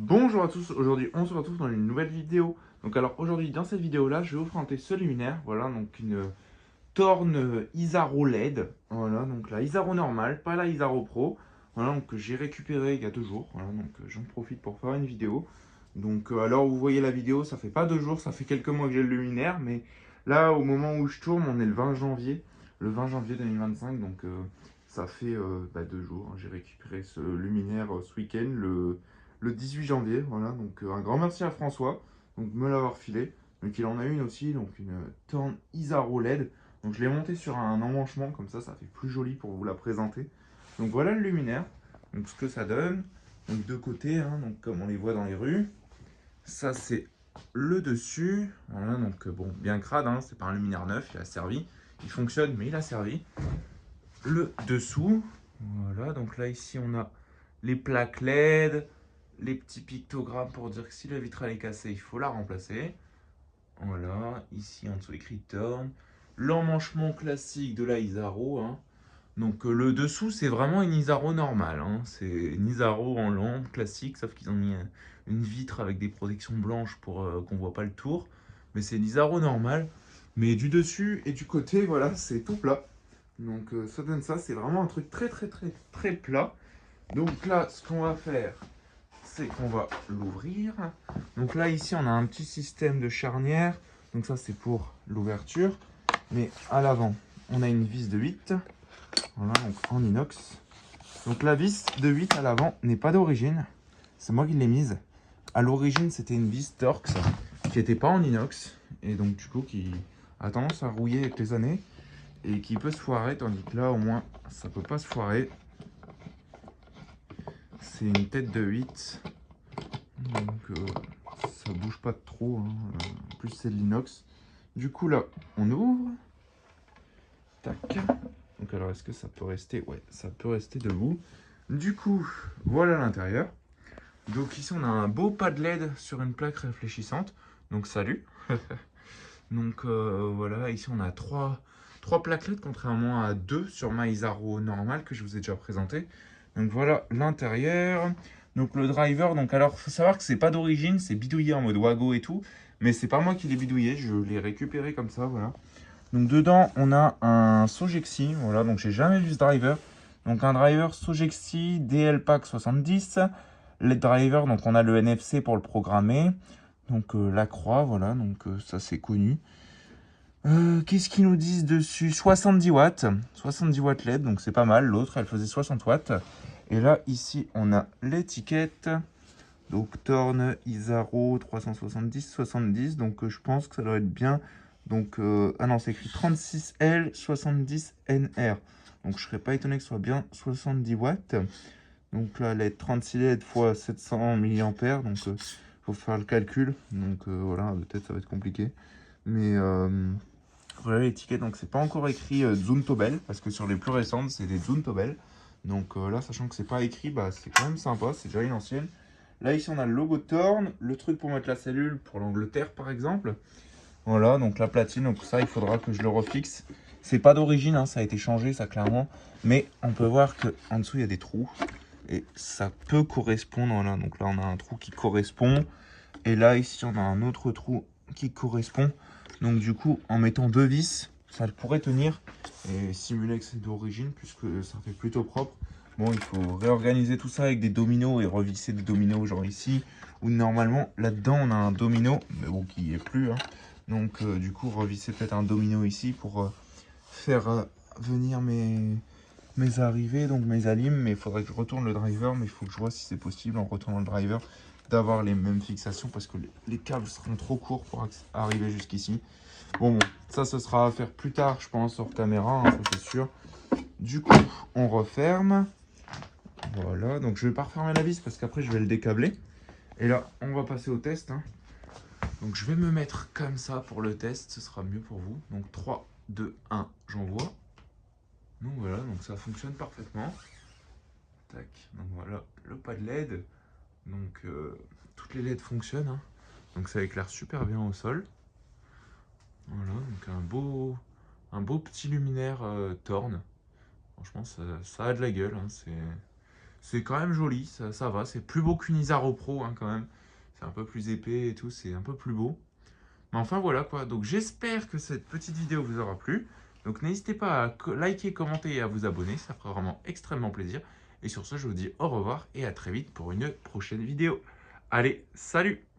Bonjour à tous, aujourd'hui on se retrouve dans une nouvelle vidéo. Donc alors aujourd'hui dans cette vidéo là je vais vous présenter ce luminaire. Voilà donc une Torn Isaro LED. Voilà donc la Isaro normale, pas la Isaro Pro. Voilà donc que j'ai récupéré il y a 2 jours. Voilà donc j'en profite pour faire une vidéo. Donc alors vous voyez la vidéo, ça fait pas 2 jours, ça fait quelques mois que j'ai le luminaire. Mais là au moment où je tourne on est le 20 janvier. Le 20 janvier 2025 donc ça fait 2 jours. J'ai récupéré ce luminaire ce week-end, le 18 janvier. Voilà, donc un grand merci à François donc, de me l'avoir filé. Donc il en a une aussi, donc une Torn Isaro LED. Donc je l'ai monté sur un emmanchement, comme ça fait plus joli pour vous la présenter. Donc voilà le luminaire, donc ce que ça donne. Donc deux côtés, hein, donc comme on les voit dans les rues. Ça c'est le dessus. Voilà, donc bon, bien crade, hein, c'est pas un luminaire neuf, il a servi. Il fonctionne, mais il a servi. Le dessous, voilà, donc là ici on a les plaques LED, les petits pictogrammes pour dire que si la vitrale est cassée, il faut la remplacer. Voilà, ici en dessous écrit Torn. L'emmanchement classique de la Isaro, hein. Donc le dessous, c'est vraiment une Isaro normale, hein. C'est une Isaro en lampe classique, sauf qu'ils ont mis une vitre avec des protections blanches pour qu'on voit pas le tour. Mais c'est une Isaro normale. Mais du dessus et du côté, voilà, c'est tout plat. Donc ça donne ça, c'est vraiment un truc très très très très plat. Donc là, ce qu'on va faire, c'est qu'on va l'ouvrir. Donc là, ici, on a un petit système de charnière. Donc ça, c'est pour l'ouverture. Mais à l'avant, on a une vis de 8. Voilà, donc en inox. Donc la vis de 8 à l'avant n'est pas d'origine. C'est moi qui l'ai mise. À l'origine, c'était une vis Torx qui n'était pas en inox. Et donc, du coup, qui a tendance à rouiller avec les années. Et qui peut se foirer, tandis que là, au moins, ça peut pas se foirer. C'est une tête de 8. Donc ça bouge pas trop, hein. En plus c'est de l'inox. Du coup là, on ouvre. Tac. Donc alors est-ce que ça peut rester? Ouais, ça peut rester debout. Du coup, voilà l'intérieur. Donc ici on a un beau pad LED sur une plaque réfléchissante. Donc salut. Donc voilà, ici on a trois plaques LED contrairement à 2 sur ma Isaro normale que je vous ai déjà présenté. Donc voilà l'intérieur. Donc le driver, donc alors faut savoir que c'est pas d'origine, c'est bidouillé en mode Wago et tout. Mais c'est pas moi qui l'ai bidouillé, je l'ai récupéré comme ça, voilà. Donc dedans on a un Sogexi, voilà, donc j'ai jamais vu ce driver. Donc un driver Sogexi DL Pack 70. LED driver, donc on a le NFC pour le programmer. Donc la croix, voilà, donc ça c'est connu. Qu'est-ce qu'ils nous disent dessus? 70 watts. 70 watts LED, donc c'est pas mal. L'autre, elle faisait 60 watts. Et là, ici, on a l'étiquette. Donc Torn Isaro 370-70. Donc je pense que ça doit être bien. Donc, ah non, c'est écrit 36L 70NR. Donc je serais pas étonné que ce soit bien 70 watts. Donc là, LED 36 LED x 700 mAh. Donc faut faire le calcul. Donc voilà, peut-être ça va être compliqué. Mais voilà l'étiquette, donc c'est pas encore écrit Zuntobel, parce que sur les plus récentes, c'est des Zuntobel. Donc là, sachant que c'est pas écrit, bah, c'est quand même sympa, c'est déjà une ancienne. Là, ici, on a le logo Torn, le truc pour mettre la cellule pour l'Angleterre, par exemple. Voilà, donc la platine, donc ça, il faudra que je le refixe. C'est pas d'origine, hein, ça a été changé, ça, clairement. Mais on peut voir qu'en dessous, il y a des trous. Et ça peut correspondre, voilà. Donc là, on a un trou qui correspond. Et là, ici, on a un autre trou qui correspond. Donc du coup, en mettant 2 vis, ça pourrait tenir et simuler que c'est d'origine puisque ça fait plutôt propre. Bon, il faut réorganiser tout ça avec des dominos et revisser des dominos genre ici. Où normalement, là-dedans, on a un domino, mais bon, qui n'y est plus, hein. Donc du coup, revisser peut-être un domino ici pour faire venir mes arrivées, donc mes alimes. Mais il faudrait que je retourne le driver, mais il faut que je vois si c'est possible en retournant le driver d'avoir les mêmes fixations parce que les câbles seront trop courts pour arriver jusqu'ici. Bon, ça ce sera à faire plus tard, je pense, hors caméra, hein, ça c'est sûr. Du coup, on referme. Voilà, donc je vais pas refermer la vis parce qu'après je vais le décabler. Et là, on va passer au test, hein. Donc je vais me mettre comme ça pour le test, ce sera mieux pour vous. Donc 3, 2, 1, j'envoie. Donc voilà, donc ça fonctionne parfaitement. Tac, donc voilà, le pad LED. Donc toutes les LED fonctionnent, hein. Donc ça éclaire super bien au sol. Voilà, donc un beau petit luminaire Torn. Franchement, ça a de la gueule, hein. c'est quand même joli, ça va. C'est plus beau qu'une Isaro Pro hein, quand même. C'est un peu plus épais et tout, c'est un peu plus beau. Mais enfin voilà quoi, donc j'espère que cette petite vidéo vous aura plu. Donc n'hésitez pas à liker, commenter et à vous abonner, ça fera vraiment extrêmement plaisir. Et sur ce, je vous dis au revoir et à très vite pour une prochaine vidéo. Allez, salut!